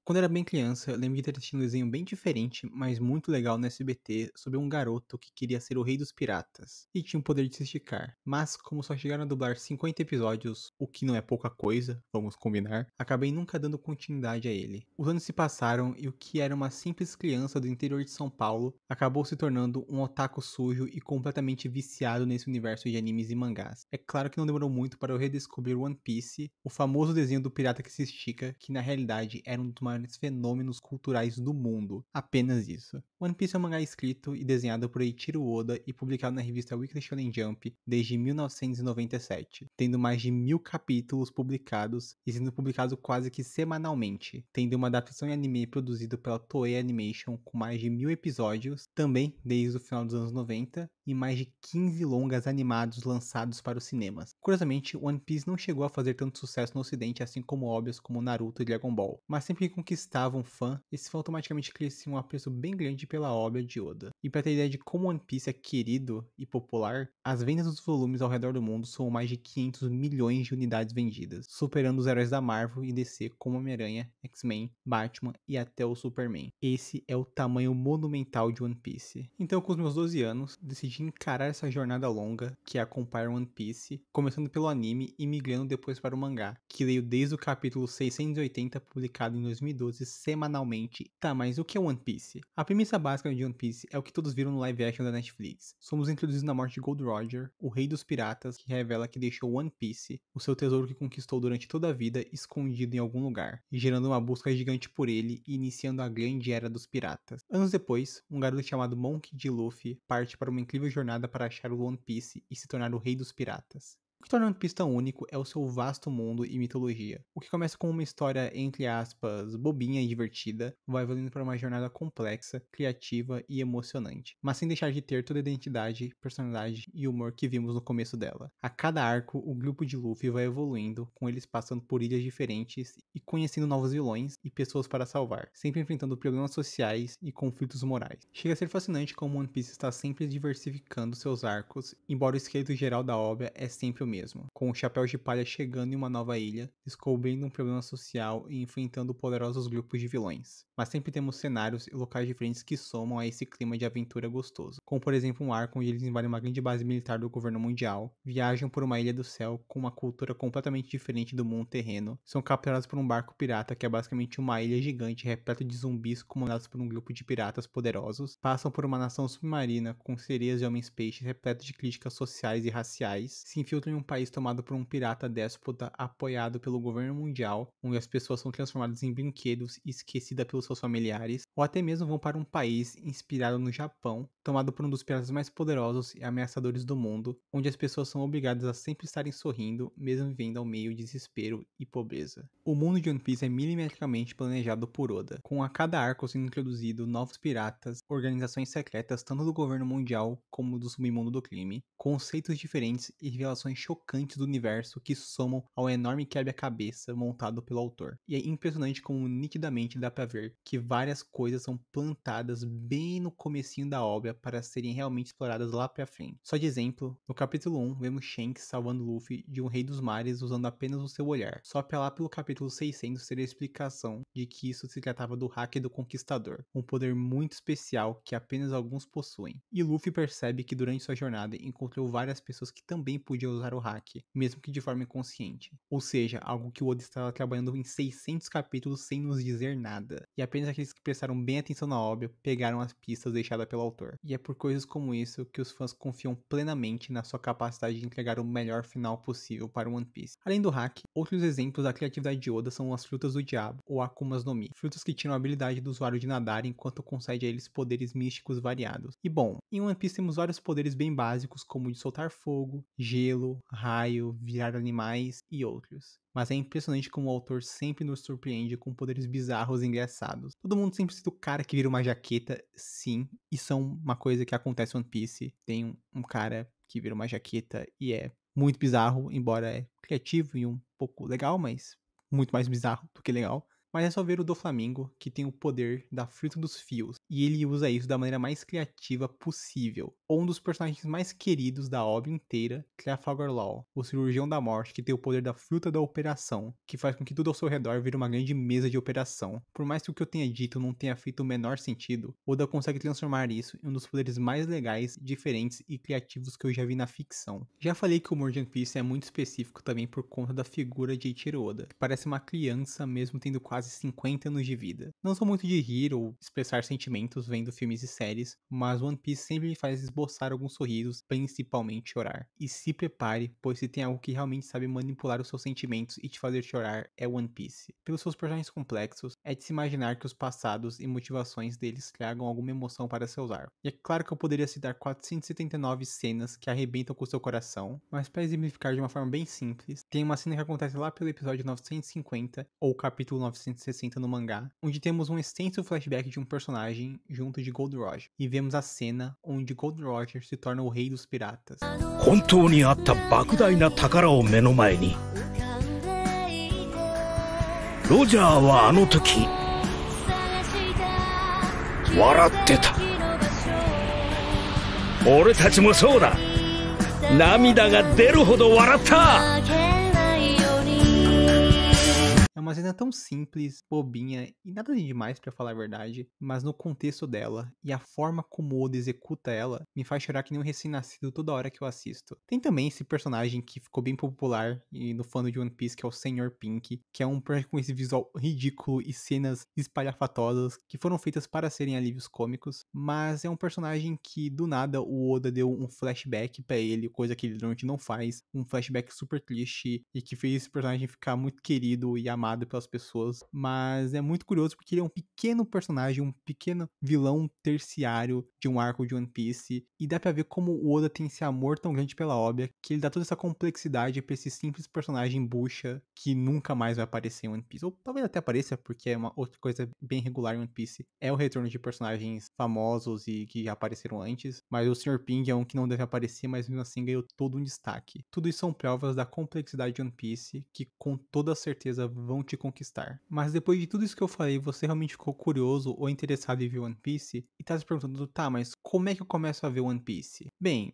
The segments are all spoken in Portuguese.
Quando eu era bem criança, eu lembro de ter assistido um desenho bem diferente, mas muito legal no SBT, sobre um garoto que queria ser o rei dos piratas e tinha o poder de se esticar. Mas, como só chegaram a dublar 50 episódios, o que não é pouca coisa, vamos combinar, acabei nunca dando continuidade a ele. Os anos se passaram e o que era uma simples criança do interior de São Paulo acabou se tornando um otaku sujo e completamente viciado nesse universo de animes e mangás. É claro que não demorou muito para eu redescobrir One Piece, o famoso desenho do pirata que se estica, que na realidade era um dos maiores fenômenos culturais do mundo. Apenas isso. One Piece é um mangá escrito e desenhado por Eiichiro Oda e publicado na revista Weekly Shonen Jump desde 1997, tendo mais de 1000 capítulos publicados e sendo publicado quase que semanalmente, tendo uma adaptação em anime produzido pela Toei Animation com mais de 1000 episódios, também desde o final dos anos 90, e mais de 15 longas animados lançados para os cinemas. Curiosamente, One Piece não chegou a fazer tanto sucesso no ocidente assim como obras como Naruto e Dragon Ball, mas sempre que conquistava um fã, esse fã automaticamente crescia um apreço bem grande pela obra de Oda. E para ter ideia de como One Piece é querido e popular, as vendas dos volumes ao redor do mundo são mais de 500 milhões de unidades vendidas, superando os heróis da Marvel e DC como Homem-Aranha, X-Men, Batman e até o Superman. Esse é o tamanho monumental de One Piece. Então, com os meus 12 anos, decidi encarar essa jornada longa, que é acompanhar One Piece, começando pelo anime e migrando depois para o mangá, que leio desde o capítulo 680, publicado em 2012, semanalmente. Tá, mas o que é One Piece? A premissa básica de One Piece é o que todos viram no live action da Netflix. Somos introduzidos na morte de Gold Roger, o rei dos piratas, que revela que deixou One Piece, o seu tesouro que conquistou durante toda a vida, escondido em algum lugar, e gerando uma busca gigante por ele e iniciando a grande era dos piratas. Anos depois, um garoto chamado Monkey D. Luffy parte para uma incrível jornada para achar o One Piece e se tornar o rei dos piratas. O que torna One Piece tão único é o seu vasto mundo e mitologia. O que começa com uma história, entre aspas, bobinha e divertida, vai evoluindo para uma jornada complexa, criativa e emocionante, mas sem deixar de ter toda a identidade, personalidade e humor que vimos no começo dela. A cada arco, o grupo de Luffy vai evoluindo, com eles passando por ilhas diferentes e conhecendo novos vilões e pessoas para salvar, sempre enfrentando problemas sociais e conflitos morais. Chega a ser fascinante como One Piece está sempre diversificando seus arcos, embora o esqueleto geral da obra é sempre o mesmo, com o Chapéu de Palha chegando em uma nova ilha, descobrindo um problema social e enfrentando poderosos grupos de vilões. Mas sempre temos cenários e locais diferentes que somam a esse clima de aventura gostoso, como por exemplo um arco onde eles invadem uma grande base militar do governo mundial, viajam por uma ilha do céu com uma cultura completamente diferente do mundo terreno, são capturados por um barco pirata que é basicamente uma ilha gigante repleta de zumbis comandados por um grupo de piratas poderosos, passam por uma nação submarina com sereias e homens-peixes repletos de críticas sociais e raciais, se infiltram em um país tomado por um pirata déspota apoiado pelo governo mundial, onde as pessoas são transformadas em brinquedos e esquecidas pelos seus familiares, ou até mesmo vão para um país inspirado no Japão, tomado por um dos piratas mais poderosos e ameaçadores do mundo, onde as pessoas são obrigadas a sempre estarem sorrindo, mesmo vivendo ao meio de desespero e pobreza. O mundo de One Piece é milimetricamente planejado por Oda, com a cada arco sendo introduzido novos piratas, organizações secretas tanto do governo mundial como do submundo do crime, conceitos diferentes e revelações chocantes do universo que somam ao enorme quebra-cabeça montado pelo autor. E é impressionante como nitidamente dá pra ver que várias coisas são plantadas bem no comecinho da obra para serem realmente exploradas lá pra frente. Só de exemplo, no capítulo 1 vemos Shanks salvando Luffy de um rei dos mares usando apenas o seu olhar. Só pra lá pelo capítulo 600 ter a explicação de que isso se tratava do hack do Conquistador, um poder muito especial que apenas alguns possuem. E Luffy percebe que durante sua jornada encontrou várias pessoas que também podiam usar o hack, mesmo que de forma inconsciente. Ou seja, algo que o Oda estava trabalhando em 600 capítulos sem nos dizer nada. E apenas aqueles que prestaram bem atenção na obra pegaram as pistas deixadas pelo autor. E é por coisas como isso que os fãs confiam plenamente na sua capacidade de entregar o melhor final possível para One Piece. Além do hack, outros exemplos da criatividade de Oda são as frutas do diabo, ou Akumas no Mi, frutas que tiram a habilidade do usuário de nadar enquanto concede a eles poderes místicos variados. E bom, em One Piece temos vários poderes bem básicos como o de soltar fogo, gelo, raio, virar animais e outros. Mas é impressionante como o autor sempre nos surpreende com poderes bizarros e engraçados. Todo mundo sempre cita o cara que vira uma jaqueta, sim, isso é uma coisa que acontece em One Piece. Tem um cara que vira uma jaqueta e é muito bizarro, embora é criativo e um pouco legal, mas muito mais bizarro do que legal. Mas é só ver o Doflamingo, que tem o poder da fruta dos fios, e ele usa isso da maneira mais criativa possível. ou um dos personagens mais queridos da obra inteira, Trafalgar Law, o cirurgião da morte que tem o poder da fruta da operação, que faz com que tudo ao seu redor vire uma grande mesa de operação. Por mais que o que eu tenha dito não tenha feito o menor sentido, Oda consegue transformar isso em um dos poderes mais legais, diferentes e criativos que eu já vi na ficção. Já falei que o humor de One Piece é muito específico também por conta da figura de Eiichiro Oda, que parece uma criança mesmo tendo quase 50 anos de vida. Não sou muito de rir ou expressar sentimentos vendo filmes e séries, mas One Piece sempre me faz esboçar alguns sorrisos, principalmente chorar. E se prepare, pois se tem algo que realmente sabe manipular os seus sentimentos e te fazer chorar, é One Piece. Pelos seus personagens complexos, é de se imaginar que os passados e motivações deles tragam alguma emoção para seus arcos. E é claro que eu poderia citar 479 cenas que arrebentam com o seu coração, mas para exemplificar de uma forma bem simples, tem uma cena que acontece lá pelo episódio 950, ou capítulo 960 no mangá, onde temos um extenso flashback de um personagem junto de Gold Roger, e vemos a cena onde Gold Roger se torna o rei dos piratas. 本当にあった莫大な宝を目の前にロジャーはあの時笑ってた俺たちもそうだ涙が出るほど笑った É uma cena tão simples, bobinha e nada de demais pra falar a verdade, mas no contexto dela e a forma como o Oda executa ela me faz chorar que nem um recém-nascido toda hora que eu assisto. Tem também esse personagem que ficou bem popular e no fã de One Piece, que é o Sr. Pink, que é um personagem com esse visual ridículo e cenas espalhafatosas que foram feitas para serem alívios cômicos, mas é um personagem que do nada o Oda deu um flashback pra ele, coisa que ele normalmente não faz, um flashback super triste e que fez esse personagem ficar muito querido e amado pelas pessoas, mas é muito curioso porque ele é um pequeno personagem, um pequeno vilão terciário de um arco de One Piece, e dá pra ver como o Oda tem esse amor tão grande pela obra, que ele dá toda essa complexidade pra esse simples personagem bucha que nunca mais vai aparecer em One Piece, ou talvez até apareça porque é uma outra coisa bem regular em One Piece, é o retorno de personagens famosos e que já apareceram antes, mas o Sr. Ping é um que não deve aparecer, mas mesmo assim ganhou todo um destaque. Tudo isso são provas da complexidade de One Piece, que com toda certeza vão te conquistar. Mas depois de tudo isso que eu falei, você realmente ficou curioso ou interessado em ver One Piece? E tá se perguntando, tá, mas como é que eu começo a ver One Piece? Bem,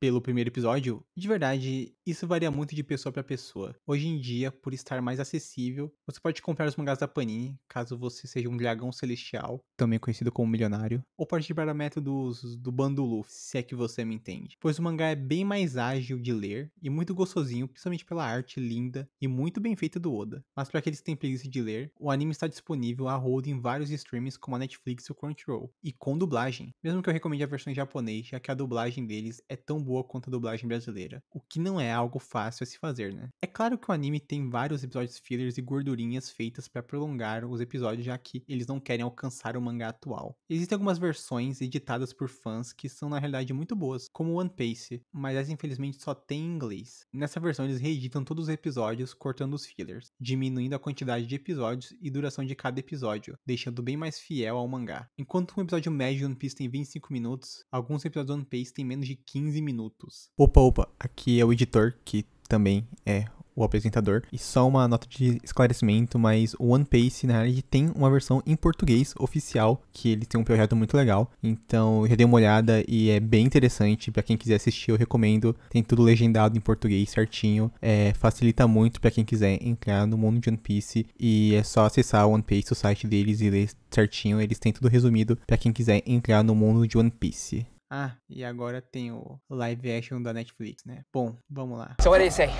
pelo primeiro episódio, de verdade, isso varia muito de pessoa pra pessoa. Hoje em dia, por estar mais acessível, você pode comprar os mangás da Panini, caso você seja um dragão celestial, também conhecido como milionário, ou partir para métodos do bando Luffy, se é que você me entende. Pois o mangá é bem mais ágil de ler e muito gostosinho, principalmente pela arte linda e muito bem feita do Oda. Mas para aqueles que têm preguiça de ler, o anime está disponível a rodo em vários streams como a Netflix e o Crunchyroll, e com dublagem, mesmo que eu recomende a versão em japonês, já que a dublagem deles é tão boa quanto a dublagem brasileira, o que não é algo fácil a se fazer, né? É claro que o anime tem vários episódios fillers e gordurinhas feitas para prolongar os episódios, já que eles não querem alcançar o mangá atual. Existem algumas versões editadas por fãs que são na realidade muito boas, como One Piece, mas essa infelizmente só tem em inglês. Nessa versão eles reeditam todos os episódios, cortando os fillers, diminuindo a quantidade de episódios e duração de cada episódio, deixando bem mais fiel ao mangá. Enquanto um episódio médio de One Piece tem 25 minutos, alguns episódios de One Piece têm menos de 15 minutos. Opa, aqui é o editor, que também é o apresentador. E só uma nota de esclarecimento, mas o One Piece, na realidade, tem uma versão em português oficial, que ele tem um projeto muito legal. Então, eu já dei uma olhada e é bem interessante. Pra quem quiser assistir, eu recomendo. Tem tudo legendado em português certinho. Facilita muito pra quem quiser entrar no mundo de One Piece. E é só acessar o One Piece, o site deles, e ler certinho. Eles têm tudo resumido pra quem quiser entrar no mundo de One Piece. Ah, e agora tem o live action da Netflix, né? Bom, vamos lá. So what do you say?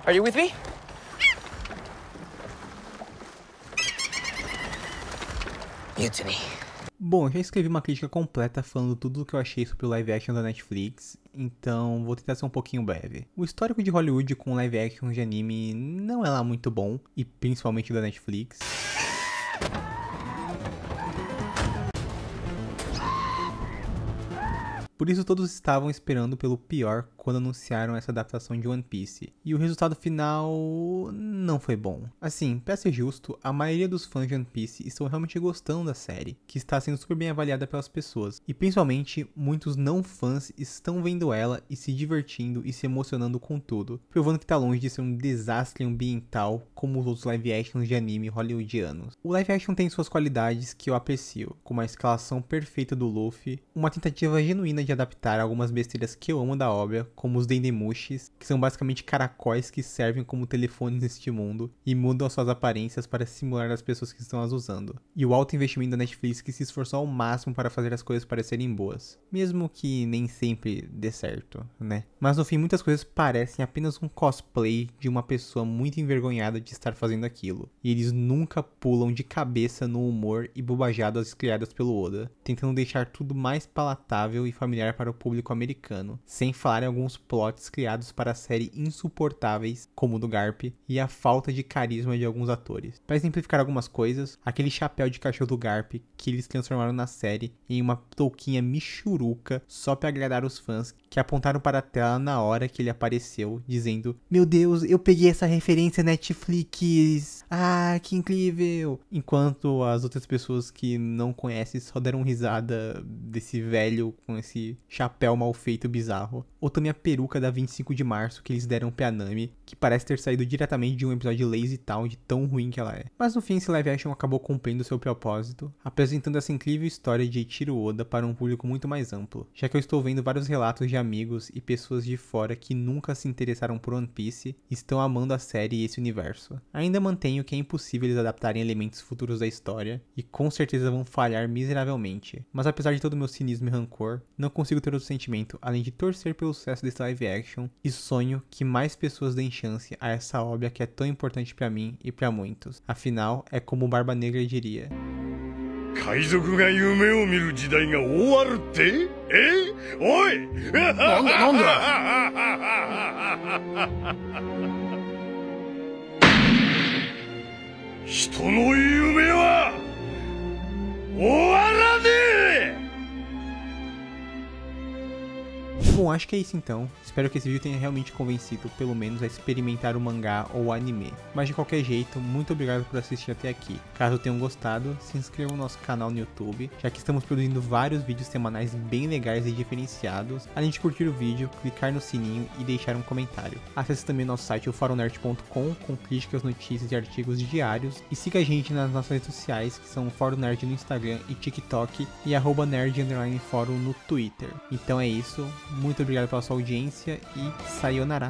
Are you with me? Mutiny. Bom, eu já escrevi uma crítica completa falando tudo o que eu achei sobre o live action da Netflix, então vou tentar ser um pouquinho breve. O histórico de Hollywood com live action de anime não é lá muito bom, e principalmente da Netflix. Por isso todos estavam esperando pelo pior quando anunciaram essa adaptação de One Piece. E o resultado final não foi bom. Assim, pra ser justo, a maioria dos fãs de One Piece estão realmente gostando da série, que está sendo super bem avaliada pelas pessoas. E principalmente, muitos não fãs estão vendo ela e se divertindo e se emocionando com tudo, provando que tá longe de ser um desastre ambiental como os outros live actions de anime hollywoodianos. O live action tem suas qualidades que eu aprecio, como a escalação perfeita do Luffy, uma tentativa genuína de adaptar algumas besteiras que eu amo da obra, como os Dendemushis, que são basicamente caracóis que servem como telefones neste mundo e mudam as suas aparências para simular as pessoas que estão as usando. E o alto investimento da Netflix que se esforçou ao máximo para fazer as coisas parecerem boas, mesmo que nem sempre dê certo, né? Mas no fim muitas coisas parecem apenas um cosplay de uma pessoa muito envergonhada de estar fazendo aquilo, e eles nunca pulam de cabeça no humor e bobajadas criadas pelo Oda, tentando deixar tudo mais palatável e familiar para o público americano, sem falar em alguns plots criados para a série insuportáveis, como o do Garp, e a falta de carisma de alguns atores. Para exemplificar algumas coisas, aquele chapéu de cachorro do Garp que eles transformaram na série em uma touquinha michuruca só para agradar os fãs que apontaram para a tela na hora que ele apareceu, dizendo: "Meu Deus, eu peguei essa referência Netflix! Ah, que incrível!" Enquanto as outras pessoas que não conhecem só deram risada desse velho com esse chapéu mal feito bizarro. Ou também a peruca da 25 de março que eles deram pra Nami, que parece ter saído diretamente de um episódio de Lazy Town de tão ruim que ela é. Mas no fim esse live action acabou cumprindo seu propósito, apresentando essa incrível história de Eiichiro Oda para um público muito mais amplo, já que eu estou vendo vários relatos de amigos e pessoas de fora que nunca se interessaram por One Piece e estão amando a série e esse universo. Ainda mantenho que é impossível eles adaptarem elementos futuros da história, e com certeza vão falhar miseravelmente, mas apesar de todo o meu cinismo e rancor, não consigo ter outro sentimento além de torcer pelo sucesso desse live action e sonho que mais pessoas deem chance a essa obra que é tão importante pra mim e pra muitos. Afinal, é como o Barba Negra diria: 海賊が夢を見る時代が終わるって？おい！なんだ人の夢は終わらねえ！ Bom, acho que é isso então. Espero que esse vídeo tenha realmente convencido, pelo menos, a experimentar o mangá ou o anime. Mas de qualquer jeito, muito obrigado por assistir até aqui. Caso tenham gostado, se inscrevam no nosso canal no YouTube, já que estamos produzindo vários vídeos semanais bem legais e diferenciados. Além de curtir o vídeo, clicar no sininho e deixar um comentário. Acesse também nosso site, o forumnerd.com, com críticas, notícias e artigos diários. E siga a gente nas nossas redes sociais, que são Fórum Nerd no Instagram e TikTok, e @nerd_fórum no Twitter. Então é isso. Muito obrigado pela sua audiência e sayonara!